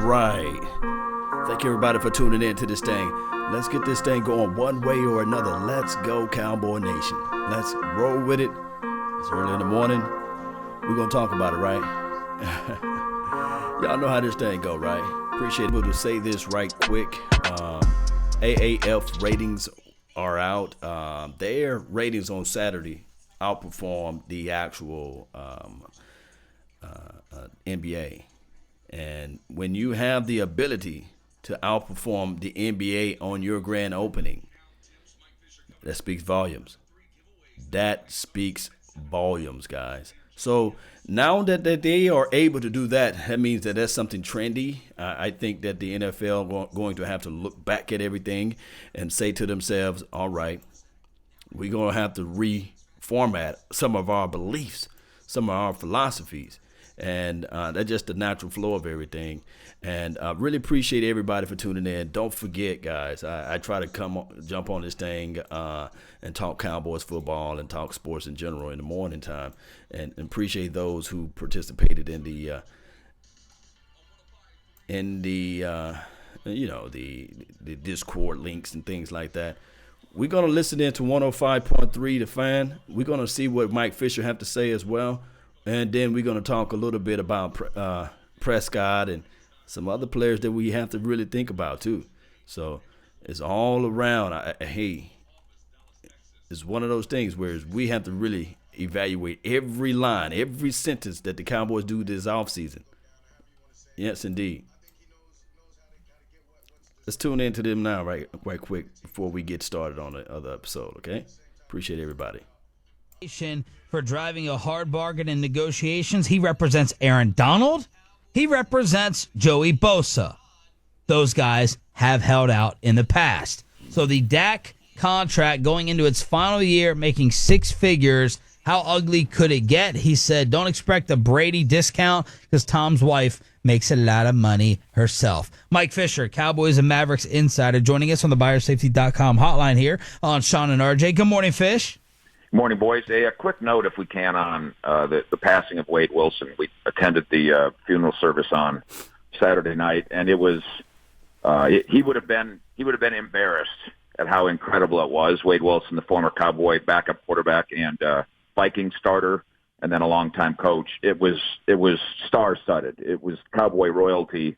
right. Thank you, everybody, for tuning in to this thing. Let's get this thing going one way or another. Let's go, Cowboy Nation. Let's roll with it. It's early in the morning. We're going to talk about it, right? Y'all know how this thing go, right? Appreciate it to say this right quick. AAF ratings are out. Their ratings on Saturday outperformed the actual NBA. And when you have the ability to outperform the NBA on your grand opening, that speaks volumes. That speaks volumes, guys. So now that they are able to do that, that means that that's something trendy. I think that the NFL going to have to look back at everything and say to themselves, all right, we're going to have to reformat some of our beliefs, some of our philosophies. And that's just the natural flow of everything. And I really appreciate everybody for tuning in. Don't forget, guys, I try to jump on this thing and talk Cowboys football and talk sports in general in the morning time. And appreciate those who participated in the Discord links and things like that. We're going to listen in to 105.3 The Fan. We're going to see what Mike Fisher have to say as well. And then we're going to talk a little bit about Prescott and some other players that we have to really think about too. So it's all around. It's one of those things where we have to really evaluate every line, every sentence that the Cowboys do this offseason. Yes, indeed. Let's tune into them now right quick before we get started on the other episode, okay? Appreciate everybody. For driving a hard bargain in negotiations. He represents Aaron Donald. He represents Joey Bosa. Those guys have held out in the past. So the Dak contract going into its final year, making six figures, how ugly could it get? He said, don't expect a Brady discount because Tom's wife makes a lot of money herself. Mike Fisher, Cowboys and Mavericks insider, joining us on the BuyerSafety.com hotline here on Sean and RJ. Good morning, Fish. Morning, boys. A quick note, if we can, on the passing of Wade Wilson. We attended the funeral service on Saturday night, and it was he would have been embarrassed at how incredible it was. Wade Wilson, the former Cowboy backup quarterback and Viking starter, and then a longtime coach. It was star-studded. It was Cowboy royalty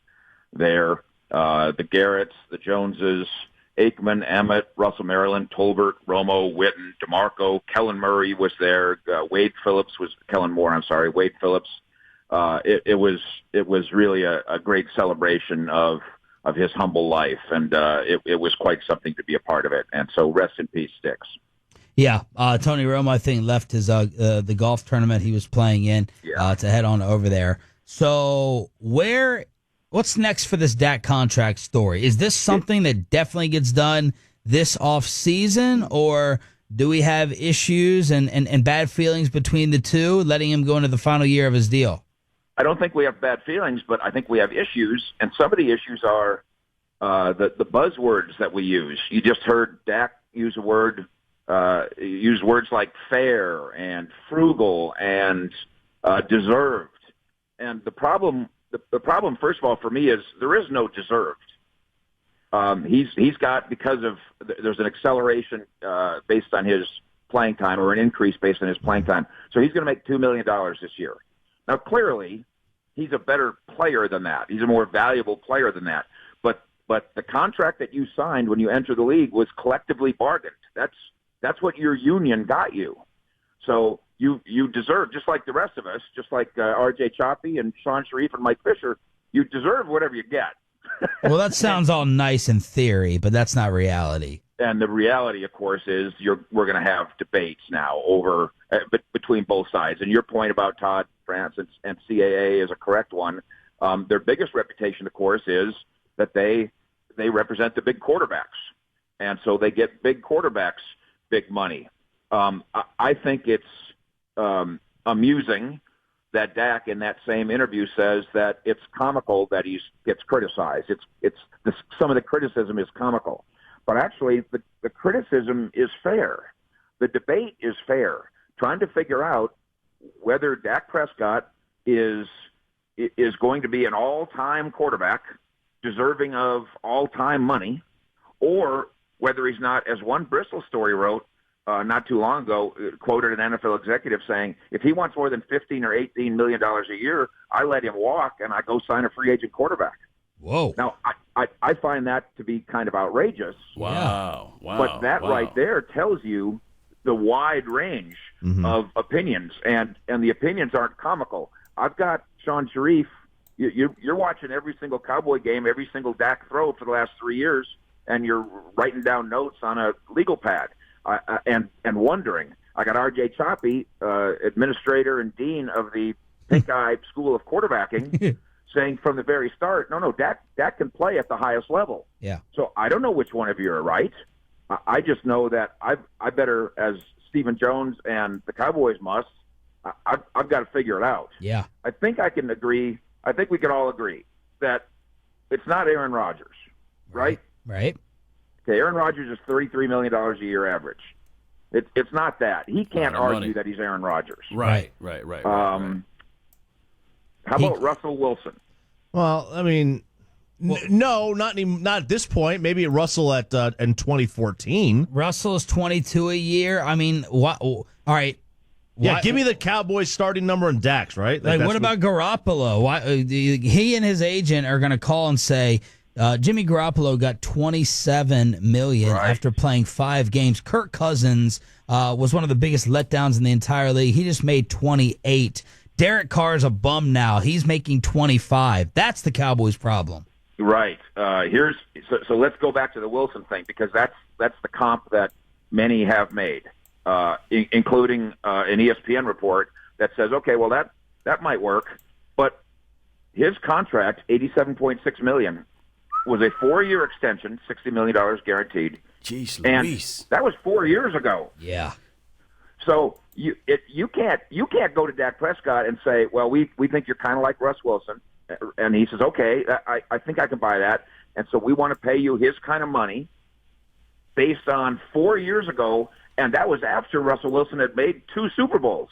there. The Garretts, the Joneses, Aikman, Emmett, Russell Maryland, Tolbert, Romo, Witten, DeMarco, Kellen Murray was there. Wade Phillips. It was really a great celebration of his humble life, and it was quite something to be a part of it. And so rest in peace, Sticks. Yeah, Tony Romo, I think, left his the golf tournament he was playing in to head on over there. So what's next for this Dak contract story? Is this something that definitely gets done this off season, or do we have issues and bad feelings between the two, letting him go into the final year of his deal? I don't think we have bad feelings, but I think we have issues, and some of the issues are the buzzwords that we use. You just heard Dak use words like fair and frugal and deserved. And the problem, first of all, for me is there is no deserved. He's got, because of there's an acceleration based on his playing time, or an increase based on his playing time. So he's going to make $2 million this year. Now, clearly, he's a better player than that. He's a more valuable player than that. But the contract that you signed when you entered the league was collectively bargained. That's what your union got you. So you deserve, just like the rest of us, just like R.J. Choppy and Sean Sharif and Mike Fisher, you deserve whatever you get. Well, that sounds all nice in theory, but that's not reality. And the reality, of course, is we're going to have debates now over between both sides. And your point about Todd France and CAA is a correct one. Their biggest reputation, of course, is that they represent the big quarterbacks, and so they get big quarterbacks big money. I think it's amusing that Dak, in that same interview, says that it's comical that he gets criticized. Some of the criticism is comical. But actually, the criticism is fair. The debate is fair. Trying to figure out whether Dak Prescott is is going to be an all-time quarterback, deserving of all-time money, or whether he's not, as one Bristol story wrote not too long ago, quoted an NFL executive saying, if he wants more than $15 or $18 million a year, I let him walk and I go sign a free agent quarterback. Whoa. Now, I find that to be kind of outrageous. Wow. But that right there tells you the wide range of opinions, and the opinions aren't comical. I've got Sean Sharif. You're watching every single Cowboy game, every single Dak throw for the last 3 years, and you're writing down notes on a legal pad and wondering. I got R.J. Choppy, administrator and dean of the Pink Eye School of Quarterbacking, saying from the very start, no, Dak can play at the highest level. Yeah. So I don't know which one of you are right. I just know that I better, as Stephen Jones and the Cowboys must, I've got to figure it out. Yeah. I think I can agree. I think we can all agree that it's not Aaron Rodgers, right? Right. Okay, Aaron Rodgers is $33 million a year average. It's not that. He can't argue money. that he's Aaron Rodgers. Right. How about Russell Wilson? Well, I mean, no, not at this point. Maybe Russell in 2014. Russell is 22 a year. I mean, what? All right. Yeah, give me the Cowboys starting number and Dax, right? Like what about Garoppolo? Why he and his agent are going to call and say Jimmy Garoppolo got $27 million after playing 5 games. Kirk Cousins was one of the biggest letdowns in the entire league. He just made 28. Derek Carr's a bum now. He's making 25. That's the Cowboys' problem. Right. So let's go back to the Wilson thing, because that's the comp that many have made, including an ESPN report that says, okay, well that might work, but his contract, $87.6 million, was a 4-year extension, $60 million guaranteed. Jeez Louise. And that was 4 years ago. Yeah. So you can't go to Dak Prescott and say, well, we think you're kind of like Russ Wilson. And he says, okay, I think I can buy that. And so we want to pay you his kind of money based on 4 years ago, and that was after Russell Wilson had made 2 Super Bowls.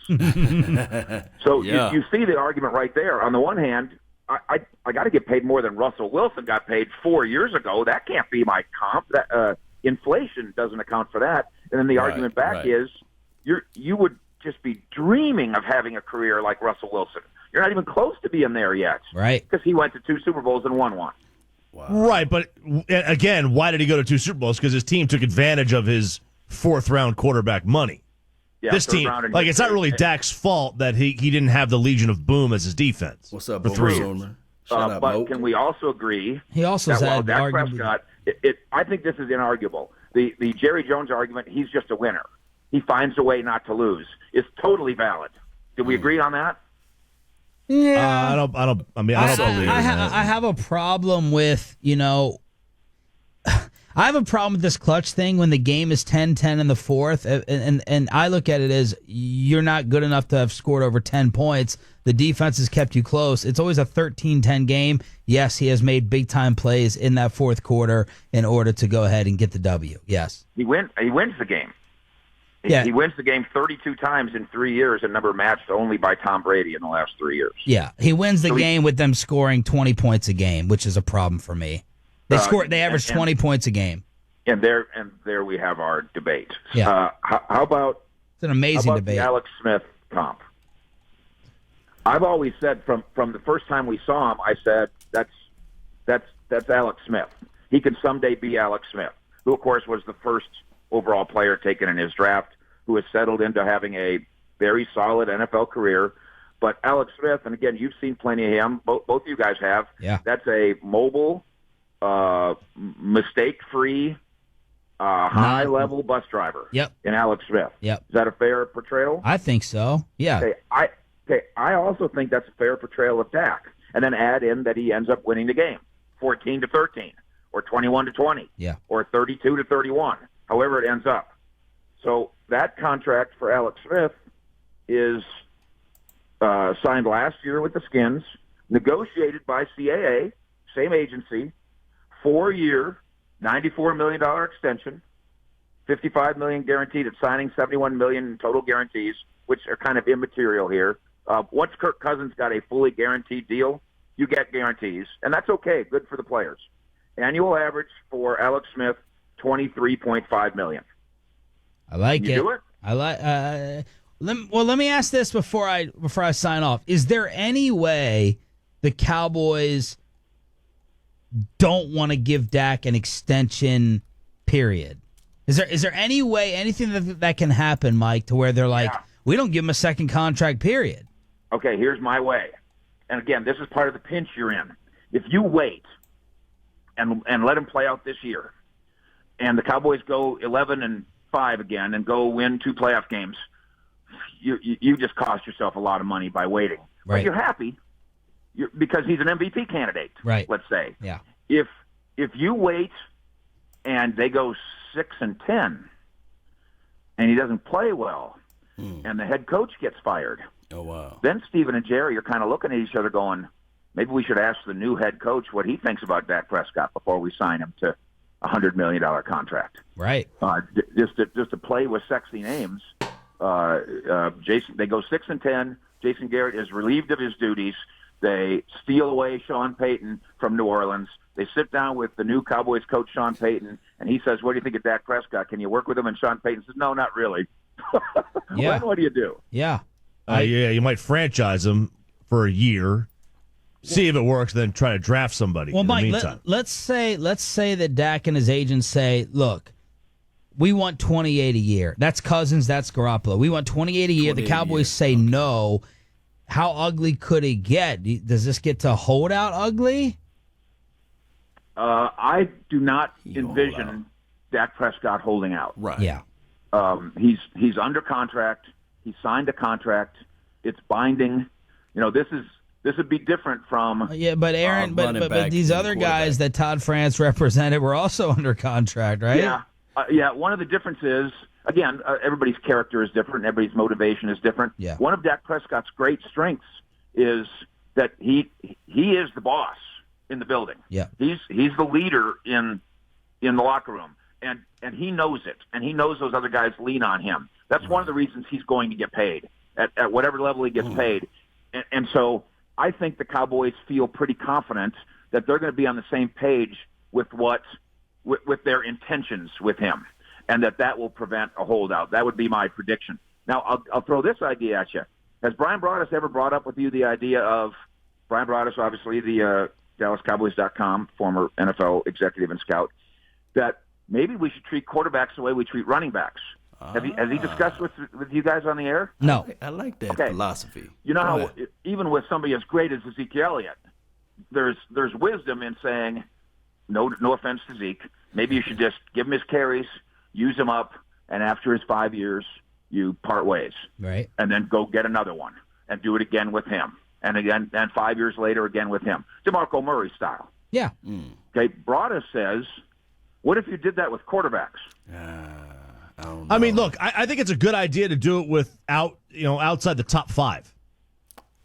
So you see the argument right there. On the one hand, I got to get paid more than Russell Wilson got paid 4 years ago. That can't be my comp. That inflation doesn't account for that. And then the argument back is you would just be dreaming of having a career like Russell Wilson. You're not even close to being there yet. Right. Because he went to 2 Super Bowls and won one. Wow. Right, but again, why did he go to 2 Super Bowls? Because his team took advantage of his 4th-round quarterback money. Yeah, this team, like, it's not really Dak's fault that he didn't have the Legion of Boom as his defense. What's up, for 3 years. But Mo. Can we also agree he also that said Dak Prescott, I think this is inarguable. The Jerry Jones argument, he's just a winner. He finds a way not to lose, is totally valid. Did we agree on that? Yeah. I don't believe that. I have a problem with, I have a problem with this clutch thing when the game is 10-10 in the 4th, and I look at it as you're not good enough to have scored over 10 points. The defense has kept you close. It's always a 13-10 game. Yes, he has made big-time plays in that 4th quarter in order to go ahead and get the W. Yes. He wins the game. Yeah. He wins the game 32 times in 3 years, a number matched only by Tom Brady in the last 3 years. Yeah, he wins the game with them scoring 20 points a game, which is a problem for me. They average 20 points a game. And there we have our debate. Yeah. How about it's an amazing debate. The Alex Smith comp? I've always said from the first time we saw him, I said that's Alex Smith. He could someday be Alex Smith, who of course was the first overall player taken in his draft, who has settled into having a very solid NFL career. But Alex Smith, and again, you've seen plenty of him. Both of you guys have. Yeah. That's a mobile, mistake-free, high-level bus driver. Yep. In Alex Smith. Yep. Is that a fair portrayal? I think so. Yeah. I also think that's a fair portrayal of Dak. And then add in that he ends up winning the game, 14-13, or 21-20, or 32-31, however it ends up. So that contract for Alex Smith is signed last year with the Skins, negotiated by CAA, same agency, 4-year, $94 million extension, $55 million guaranteed at signing, $71 million in total guarantees, which are kind of immaterial here. Once Kirk Cousins got a fully guaranteed deal, you get guarantees, and that's okay. Good for the players. Annual average for Alex Smith, $23.5 million. I like You it. do it? I like. Let me ask this before I sign off. Is there any way the Cowboys don't want to give Dak an extension? Period. Is there any way, anything that can happen, Mike, to where they're like, we don't give him a second contract? Period. Okay, here's my way. And again, this is part of the pinch you're in. If you wait and let him play out this year, and the Cowboys go 11-5 again and go win 2 playoff games, you just cost yourself a lot of money by waiting. Right. But you're happy because he's an MVP candidate. Right. Let's say. Yeah. If you wait and they go 6-10, and he doesn't play well, and the head coach gets fired. Oh, wow. Then Steven and Jerry are kind of looking at each other going, maybe we should ask the new head coach what he thinks about Dak Prescott before we sign him to a $100 million contract. Right. Just to play with sexy names. Jason, they go 6-10. Jason Garrett is relieved of his duties. They steal away Sean Payton from New Orleans. They sit down with the new Cowboys coach, Sean Payton, and he says, what do you think of Dak Prescott? Can you work with him? And Sean Payton says, no, not really. Yeah. Then what do you do? Yeah. You might franchise him for a year, see if it works, then try to draft somebody. Well, in Mike, the meantime. let's say that Dak and his agents say, look, we want 28 a year. That's Cousins, that's Garoppolo. We want 28 a year. The Cowboys say no. How ugly could it get? Does this get to holdout ugly? I do not envision Dak Prescott holding out. Right. Yeah. He's under contract. He signed a contract. It's binding. This would be different from. Yeah, but Aaron, running but back these and other quarterback. guys that Todd France represented were also under contract, right? Yeah. One of the differences, again, everybody's character is different. Everybody's motivation is different. Yeah. One of Dak Prescott's great strengths is that he is the boss in the building. Yeah. He's the leader in the locker room, and he knows it, and he knows those other guys lean on him. That's one of the reasons he's going to get paid at whatever level he gets paid. And so I think the Cowboys feel pretty confident that they're going to be on the same page with with their intentions with him, and that will prevent a holdout. That would be my prediction. Now, I'll throw this idea at you. Has Brian Broaddus ever brought up with you the idea of Brian Broaddus, obviously the DallasCowboys.com, former NFL executive and scout, that maybe we should treat quarterbacks the way we treat running backs? Has he discussed with you guys on the air? No. I like that philosophy. You know Go how ahead. even with somebody as great as Ezekiel Elliott, there's wisdom in saying, no offense to Zeke, maybe you should just give him his carries, use him up, and after his 5 years, you part ways. Right. And then go get another one and do it again with him. And again, and 5 years later, again with him. DeMarco Murray style. Yeah. Okay, Broaddus says, what if you did that with quarterbacks? I don't know. I mean, look, I think it's a good idea to do it outside the top 5.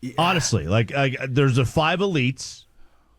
Yeah. Honestly, like there's the 5 elites,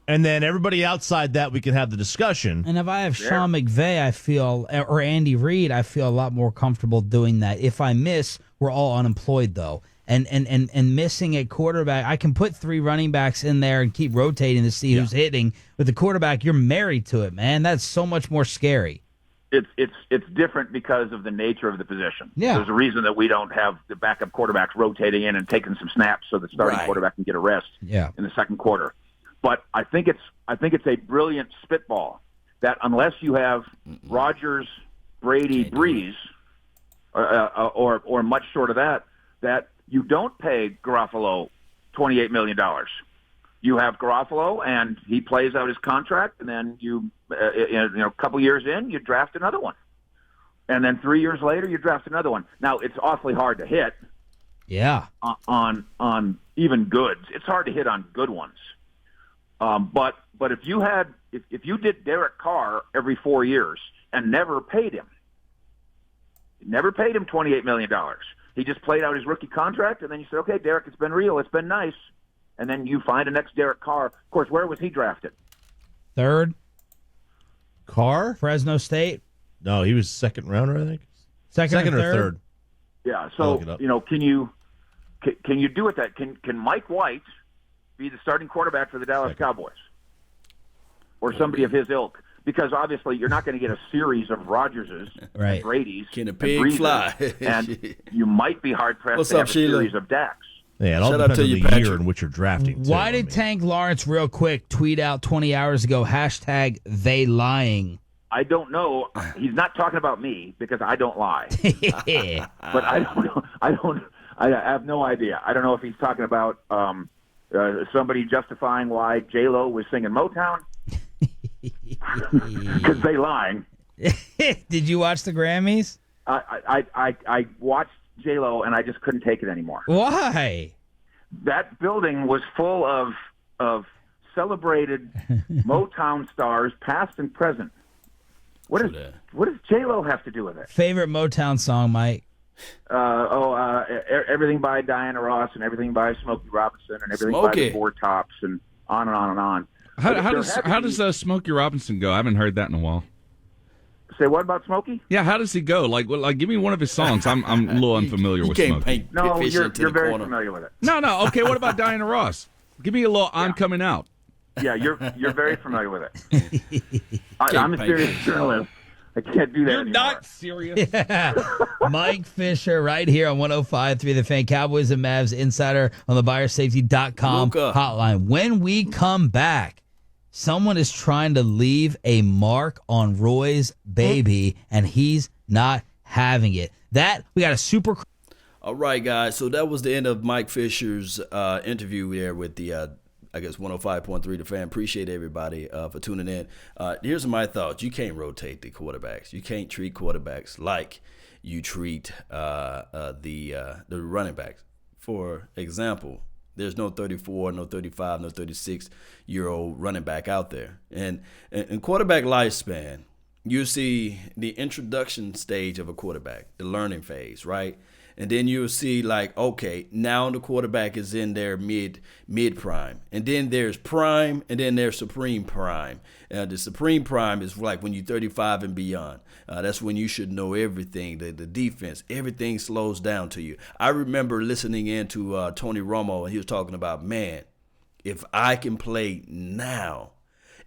and then everybody outside that we can have the discussion. And if I have Sean McVay, I feel, or Andy Reid, I feel a lot more comfortable doing that. If I miss, we're all unemployed though. And missing a quarterback, I can put 3 running backs in there and keep rotating to see who's hitting. With the quarterback, you're married to it, man. That's so much more scary. It's different because of the nature of the position. Yeah. There's a reason that we don't have the backup quarterbacks rotating in and taking some snaps so the starting quarterback can get a rest in the second quarter. But I think it's a brilliant spitball that unless you have Rodgers, Brady, Breeze, or much short of that you don't pay Garoppolo $28 million. You have Garoppolo, and he plays out his contract, and then a couple years in, you draft another one. And then 3 years later, you draft another one. Now, it's awfully hard to hit on even goods. It's hard to hit on good ones. But if you did Derek Carr every 4 years and never paid him $28 million, he just played out his rookie contract, and then you said, okay, Derek, it's been real, it's been nice. And then you find the next Derek Carr. Of course, where was he drafted? 3rd, Carr? Fresno State. No, he was second rounder, I think. Second or or third. third. Yeah. I'll look it So up. Can you do it that? Can Mike White be the starting quarterback for the Dallas Cowboys? Or somebody of his ilk? Because obviously you're not going to get a series of Rodgerses and Brady's Can a and pig Breezes, fly? and you might be hard-pressed What's to up, have a Sheila? series of Daks. Yeah, it all Shout out depends to on you, the Patrick. year in which you're drafting. Too, Why did Tank Lawrence real quick tweet out 20 hours ago, hashtag they lying? I don't know. He's not talking about me because I don't lie. But I don't know. I have no idea. I don't know if he's talking about somebody justifying why J-Lo was singing Motown. Because they lying. Did you watch the Grammys? I watched J-Lo and I just couldn't take it anymore. Why? That building was full of celebrated Motown stars, past and present. What does J-Lo have to do with it? Favorite Motown song, Mike? Everything by Diana Ross and everything by Smokey Robinson and everything by the Four Tops and on and on and on. How does Smokey Robinson go? I haven't heard that in a while. Say what about Smokey? Yeah, how does he go? Like give me one of his songs. I'm a little unfamiliar with Smokey. No, you're very familiar with it. No. Okay, what about Diana Ross? Give me a little I'm Coming Out. Yeah, you're very familiar with it. I'm a serious journalist. I can't do that You're anymore. not serious. Mike Fisher right here on 105.3 The Fan, Cowboys and Mavs insider on the buyersafety.com hotline. When we come back, someone is trying to leave a mark on Roy's baby, and he's not having it. We got a super... All right, guys. So that was the end of Mike Fisher's interview there with the, 105.3 The Fan. Appreciate everybody for tuning in. Here's my thoughts. You can't rotate the quarterbacks. You can't treat quarterbacks like you treat the running backs. For example, there's no 34, no 35, no 36-year-old running back out there. And in quarterback lifespan, you see the introduction stage of a quarterback, the learning phase, right? And then you'll see okay, now the quarterback is in their mid prime. And then there's prime, and then there's supreme prime. The supreme prime is like when you're 35 and beyond. That's when you should know everything, the defense, everything slows down to you. I remember listening in to Tony Romo, and he was talking about, man, if I can play now,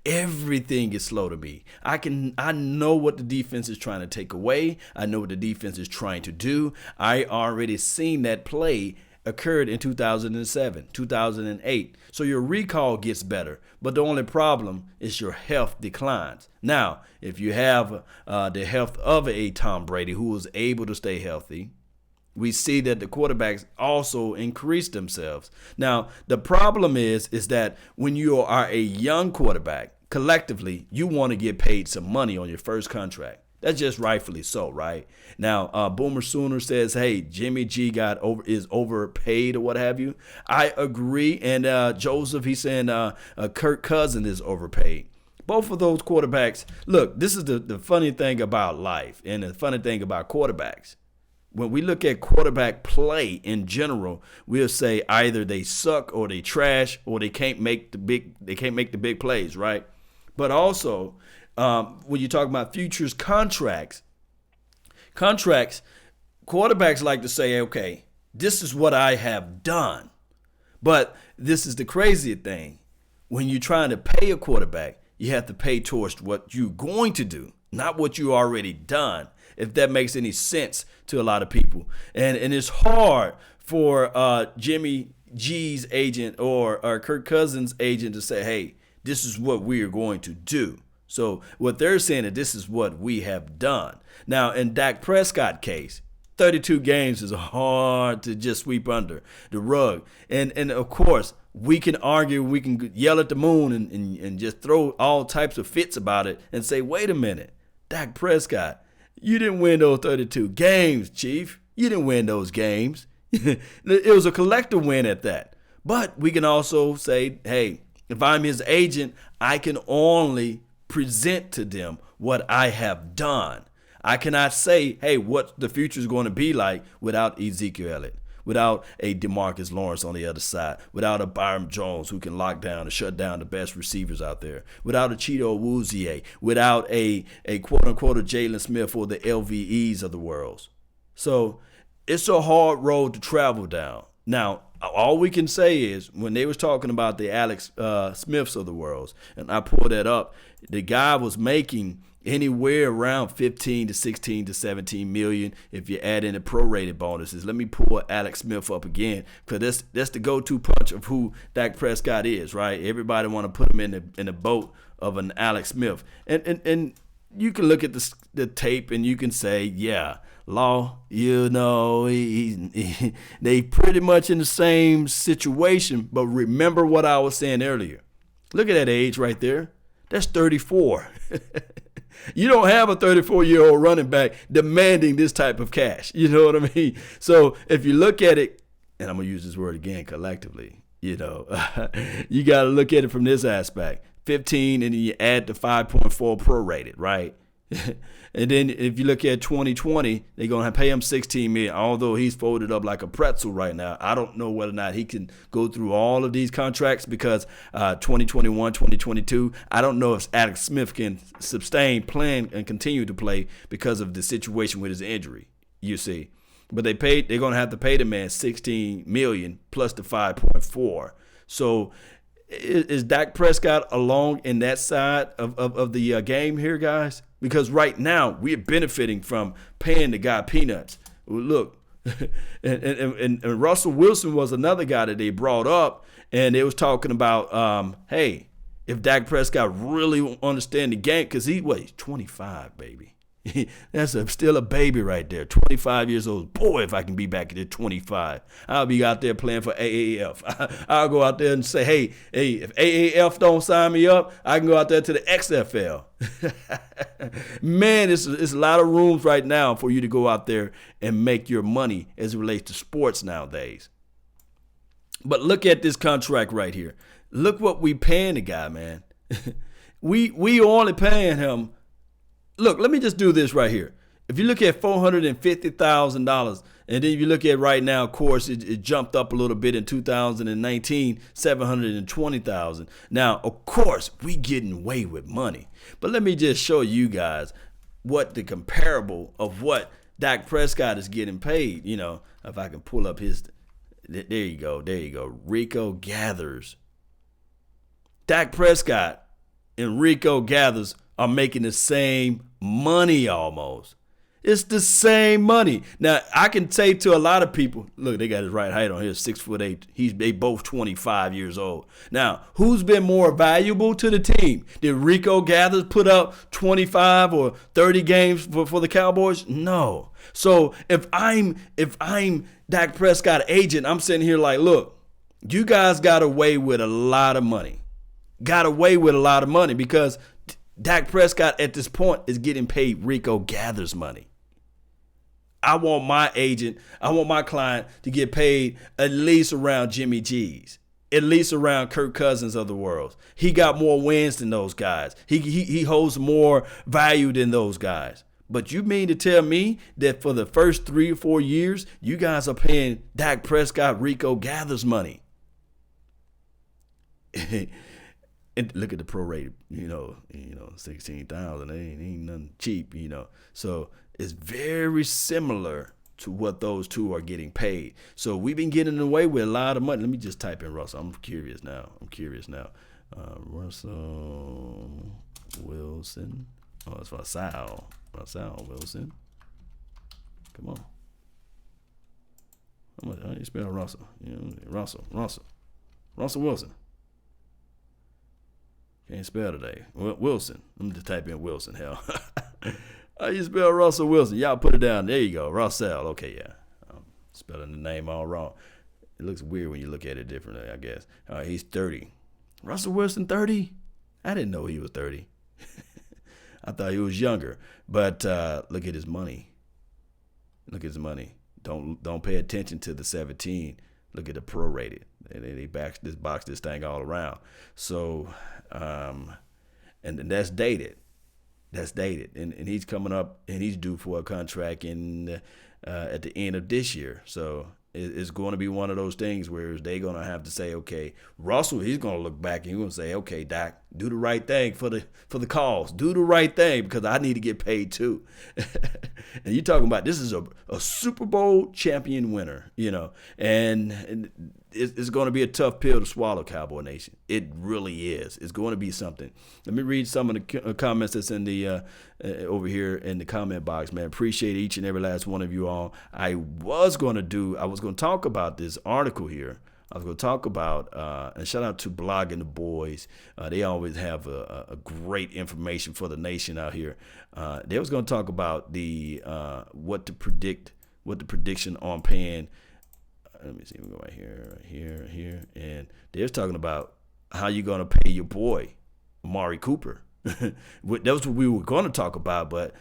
everything is slow to me. I know what the defense is trying to take away. I know what the defense is trying to do. I already seen that play occurred in 2007, 2008. So your recall gets better, but the only problem is your health declines. Now, if you have the health of a Tom Brady who was able to stay healthy, we see that the quarterbacks also increase themselves. Now, the problem is that when you are a young quarterback, collectively, you want to get paid some money on your first contract. That's just rightfully so, right? Now, Boomer Sooner says, hey, Jimmy G is overpaid or what have you. I agree. And Joseph, he's saying Kirk Cousins is overpaid. Both of those quarterbacks, look, this is the funny thing about life and the funny thing about quarterbacks. When we look at quarterback play in general, we'll say either they suck or they trash or they can't make the big plays, right? But also, when you talk about futures contracts, quarterbacks like to say, okay, this is what I have done. But this is the crazy thing. When you're trying to pay a quarterback, you have to pay towards what you're going to do, not what you already done, if that makes any sense to a lot of people. And it's hard for Jimmy G's agent or Kirk Cousins' agent to say, hey, this is what we are going to do. So what they're saying is this is what we have done. Now, in Dak Prescott case, 32 games is hard to just sweep under the rug. And of course, we can argue, we can yell at the moon and just throw all types of fits about it and say, wait a minute, Dak Prescott, you didn't win those 32 games, Chief. You didn't win those games. It was a collective win at that. But we can also say, hey, if I'm his agent, I can only present to them what I have done. I cannot say, hey, what the future is going to be like without Ezekiel Elliott, without a DeMarcus Lawrence on the other side, without a Byron Jones who can lock down and shut down the best receivers out there, without a Cheeto Awuzie, without a quote-unquote a Jalen Smith or the LVEs of the world. So it's a hard road to travel down. Now, all we can say is when they was talking about the Alex Smiths of the world, and I pulled that up, the guy was making anywhere around 15 to 16 to 17 million if you add in the prorated bonuses. Let me pull Alex Smith up again, because that's the go-to punch of who Dak Prescott is, right? Everybody want to put him in the boat of an Alex Smith, and you can look at the tape and you can say, yeah, Law, they pretty much in the same situation. But remember what I was saying earlier. Look at that age right there. That's 34. You don't have a 34-year-old running back demanding this type of cash. You know what I mean? So if you look at it, and I'm going to use this word again, collectively, you got to look at it from this aspect. 15, and then you add the 5.4 prorated, right? And then if you look at 2020, they're going to pay him $16 million, although he's folded up like a pretzel right now. I don't know whether or not he can go through all of these contracts, because 2021, 2022, I don't know if Alex Smith can sustain, plan, and continue to play because of the situation with his injury, you see. But they're going to have to pay the man $16 million plus the 5.4. So is Dak Prescott along in that side of the game here, guys? Because right now we're benefiting from paying the guy peanuts. Look, and Russell Wilson was another guy that they brought up, and they was talking about, hey, if Dak Prescott really understand the game, because he's 25, baby. That's still a baby right there, 25 years old. Boy, if I can be back at 25, I'll be out there playing for AAF. I'll go out there and say, hey, if AAF don't sign me up, I can go out there to the XFL. Man, it's a lot of rooms right now for you to go out there and make your money as it relates to sports nowadays. But look at this contract right here. Look what we paying the guy, man. we only paying him. Look, let me just do this right here. If you look at $450,000, and then you look at right now, of course, it jumped up a little bit in 2019, $720,000. Now, of course, we getting away with money. But let me just show you guys what the comparable of what Dak Prescott is getting paid. If I can pull up his, there you go. Rico Gathers. Dak Prescott and Rico Gathers are making the same money almost. It's the same money. Now, I can say to a lot of people, look, they got his right height on here, 6'8". They both 25 years old. Now, who's been more valuable to the team? Did Rico Gathers put up 25 or 30 games for the Cowboys? No. So if I'm Dak Prescott agent, I'm sitting here like, look, you guys got away with a lot of money. Because Dak Prescott at this point is getting paid Rico Gathers money. I want my client to get paid at least around Jimmy G's, at least around Kirk Cousins of the world. He got more wins than those guys. He holds more value than those guys. But you mean to tell me that for the first 3 or 4 years, you guys are paying Dak Prescott Rico Gathers money? And look at the prorated, 16,000. Ain't nothing cheap, So it's very similar to what those two are getting paid. So we've been getting away with a lot of money. Let me just type in Russell. I'm curious now. Russell Wilson. Oh, it's Russell Wilson. Come on. How do you spell Russell? Russell Wilson. Can't spell today. Wilson. Let me just type in Wilson. Hell. How you spell Russell Wilson? Y'all put it down. There you go. Russell. Okay, yeah. I'm spelling the name all wrong. It looks weird when you look at it differently, I guess. All right, he's 30. Russell Wilson, 30? I didn't know he was 30. I thought he was younger. But look at his money. Don't pay attention to the 17. Look at the prorated. They box this thing all around. So, and that's dated. And he's coming up and he's due for a contract at the end of this year. So It's going to be one of those things where they're going to have to say, okay, Russell, he's going to look back and he's going to say, okay, Doc, do the right thing for the cause. Do the right thing because I need to get paid too. And you're talking about this is a Super Bowl champion winner, and it's going to be a tough pill to swallow, Cowboy Nation. It really is. It's going to be something. Let me read some of the comments that's in the over here in the comment box, man. Appreciate each and every last one of you all. I was going to talk about this article here. I was going to talk about, and shout out to Blogging the Boys. They always have a great information for the nation out here. They was going to talk about the what the prediction on paying. Let me see. We go right here, and they're talking about how you're going to pay your boy, Amari Cooper. That was what we were going to talk about, but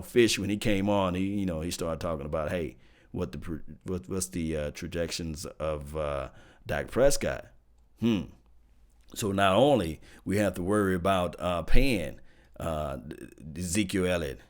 Fish, when he came on, he started talking about, hey, what's the projections of Dak Prescott? So not only we have to worry about paying Ezekiel Elliott,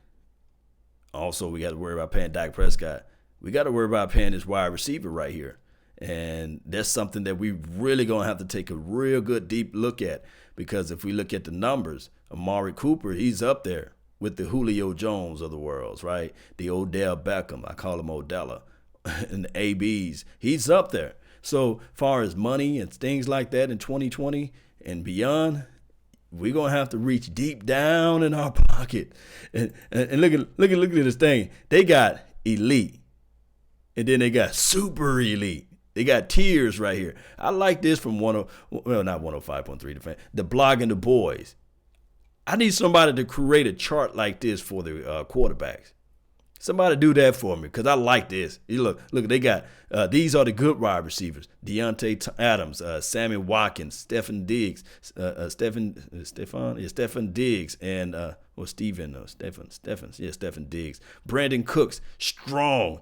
also we got to worry about paying Dak Prescott. We got to worry about paying this wide receiver right here. And that's something that we really going to have to take a real good deep look at, because if we look at the numbers, Amari Cooper, he's up there with the Julio Jones of the world, right? The Odell Beckham, I call him Odella, and the ABs, he's up there. So far as money and things like that in 2020 and beyond, we're going to have to reach deep down in our pocket. And look at this thing. They got elite. And then they got super elite. They got tiers right here. I like this from not 105.3 the fan. The Blogging the Boys. I need somebody to create a chart like this for the quarterbacks. Somebody do that for me, because I like this. You look, they got these are the good wide receivers: Deontay Adams, Sammy Watkins, Stefan Diggs, Stefan Diggs, and Stefan Diggs, Brandon Cooks, strong.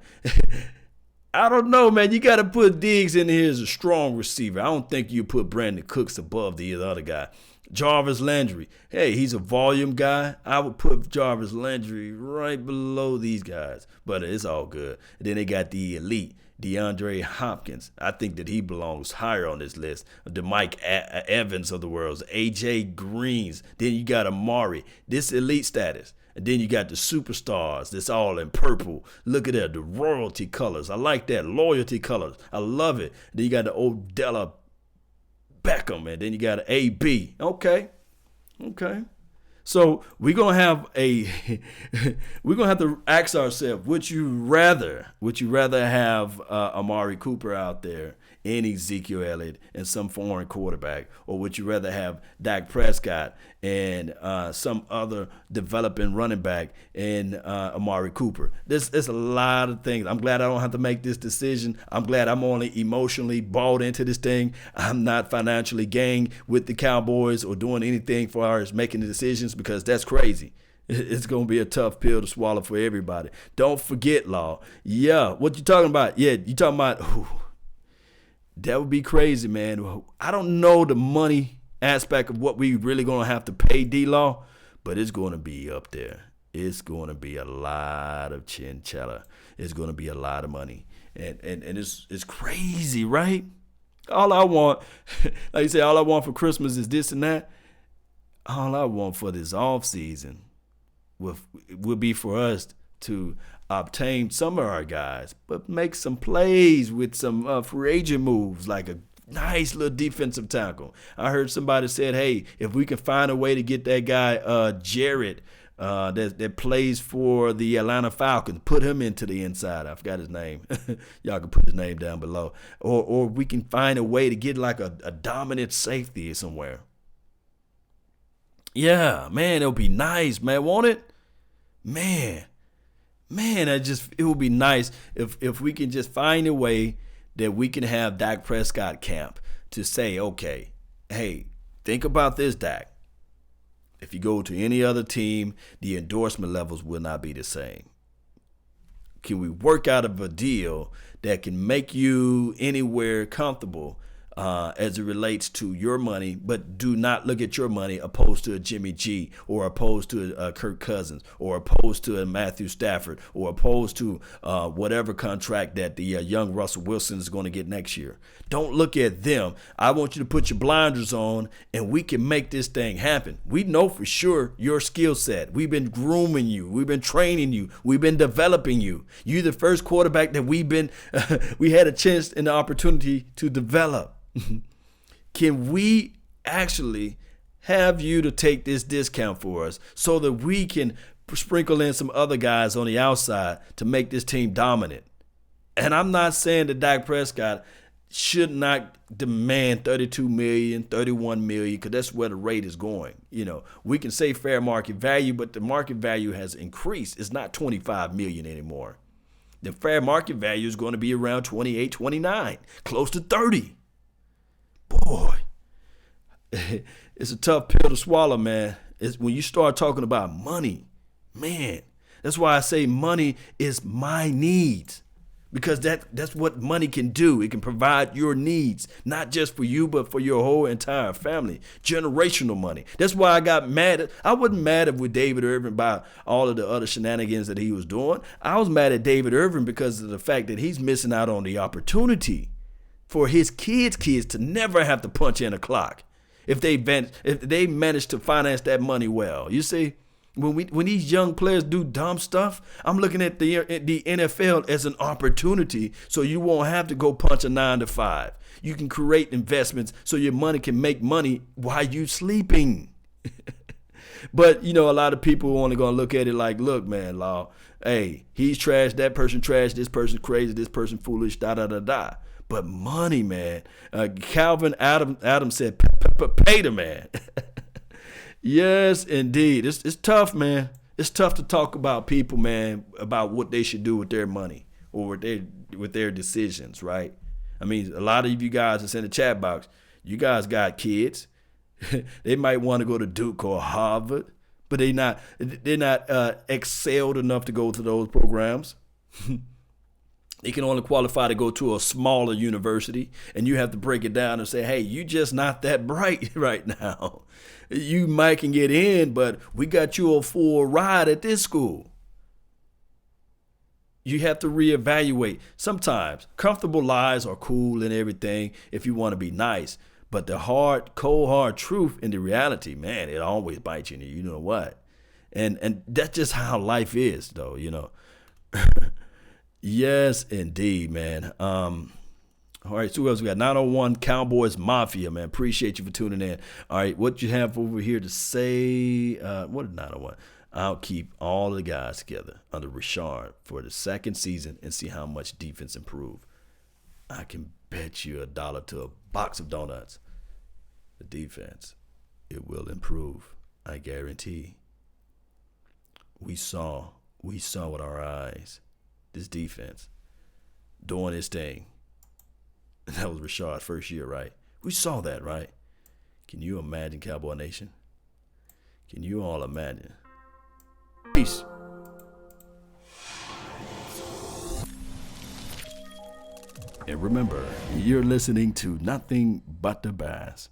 I don't know, man. You got to put Diggs in here as a strong receiver. I don't think you put Brandon Cooks above the other guy. Jarvis Landry. Hey, he's a volume guy. I would put Jarvis Landry right below these guys, but it's all good. And then they got the elite, DeAndre Hopkins. I think that he belongs higher on this list. The Mike Evans of the world, AJ Greens. Then you got Amari. This elite status. And then you got the superstars that's all in purple. Look at that, the royalty colors. I like that, loyalty colors. I love it. Then you got the Odella Beckham, and then you got an AB. Okay. So we're gonna have to ask ourselves: Would you rather have Amari Cooper out there and Ezekiel Elliott and some foreign quarterback, or would you rather have Dak Prescott and some other developing running back and Amari Cooper? There's a lot of things. I'm glad I don't have to make this decision. I'm glad I'm only emotionally bought into this thing. I'm not financially gained with the Cowboys or doing anything for us making the decisions, because that's crazy. It's going to be a tough pill to swallow for everybody. Don't forget, Law. Yeah, what you talking about? Yeah, you talking about... That would be crazy, man. I don't know the money aspect of what we really going to have to pay D-Law, but it's going to be up there. It's going to be a lot of chinchilla. It's going to be a lot of money. And it's crazy, right? All I want, like you say, all I want for Christmas is this and that. All I want for this off season will be for us to obtain some of our guys, but make some plays with some free agent moves, like a nice little defensive tackle. I heard somebody said, hey, if we can find a way to get that guy Jarrett that plays for the Atlanta Falcons, put him into the inside. I forgot his name. Y'all can put his name down below. Or we can find a way to get like a dominant safety somewhere. Yeah, man, it'll be nice, man, won't it? Man, it would be nice if we can just find a way that we can have Dak Prescott camp to say, okay, hey, think about this, Dak. If you go to any other team, the endorsement levels will not be the same. Can we work out of a deal that can make you anywhere comfortable as it relates to your money, but do not look at your money opposed to a Jimmy G or opposed to a Kirk Cousins or opposed to a Matthew Stafford or opposed to whatever contract that the young Russell Wilson is going to get next year. Don't look at them. I want you to put your blinders on, and we can make this thing happen. We know for sure your skill set. We've been grooming you. We've been training you. We've been developing you. You're the first quarterback that we had a chance and the opportunity to develop. Can we actually have you to take this discount for us so that we can sprinkle in some other guys on the outside to make this team dominant? And I'm not saying that Dak Prescott should not demand $32 million, $31 million, because that's where the rate is going. We can say fair market value, but the market value has increased. It's not $25 million anymore. The fair market value is going to be around 28, 29, close to 30. Boy, it's a tough pill to swallow, man. It's when you start talking about money, man. That's why I say money is my needs, because that's what money can do. It can provide your needs, not just for you, but for your whole entire family. Generational money. That's why I got mad. I wasn't mad with David Irvin by all of the other shenanigans that he was doing. I was mad at David Irvin because of the fact that he's missing out on the opportunity for his kids to never have to punch in a clock if they manage to finance that money well. You see, when these young players do dumb stuff, I'm looking at the NFL as an opportunity so you won't have to go punch a 9 to 5. You can create investments so your money can make money while you sleeping. But, a lot of people are only going to look at it like, look, man, Law, hey, he's trash, that person trash, this person crazy, this person foolish, da-da-da-da. But money, man. Calvin Adams said, pay the man. Yes, indeed. It's tough, man. It's tough to talk about people, man, about what they should do with their money or with their decisions, right? I mean, a lot of you guys that's in the chat box, you guys got kids. They might want to go to Duke or Harvard, but they're not excelled enough to go to those programs. They can only qualify to go to a smaller university, and you have to break it down and say, hey, you just not that bright right now. You might can get in, but we got you a full ride at this school. You have to reevaluate. Sometimes comfortable lies are cool and everything if you want to be nice, but the cold hard truth and the reality, man, it always bites you. You know what? And that's just how life is, though, Yes, indeed, man. All right, so who else we got? 901 Cowboys Mafia, man. Appreciate you for tuning in. All right, what you have over here to say? What is 901? I'll keep all the guys together under Richard for the second season and see how much defense improve. I can bet you $1 to a box of donuts. The defense, it will improve. I guarantee. We saw with our eyes this defense doing its thing. That was Rashard's first year, right? We saw that, right? Can you imagine, Cowboy Nation? Can you all imagine? Peace. And remember, you're listening to Nothing But the Bass.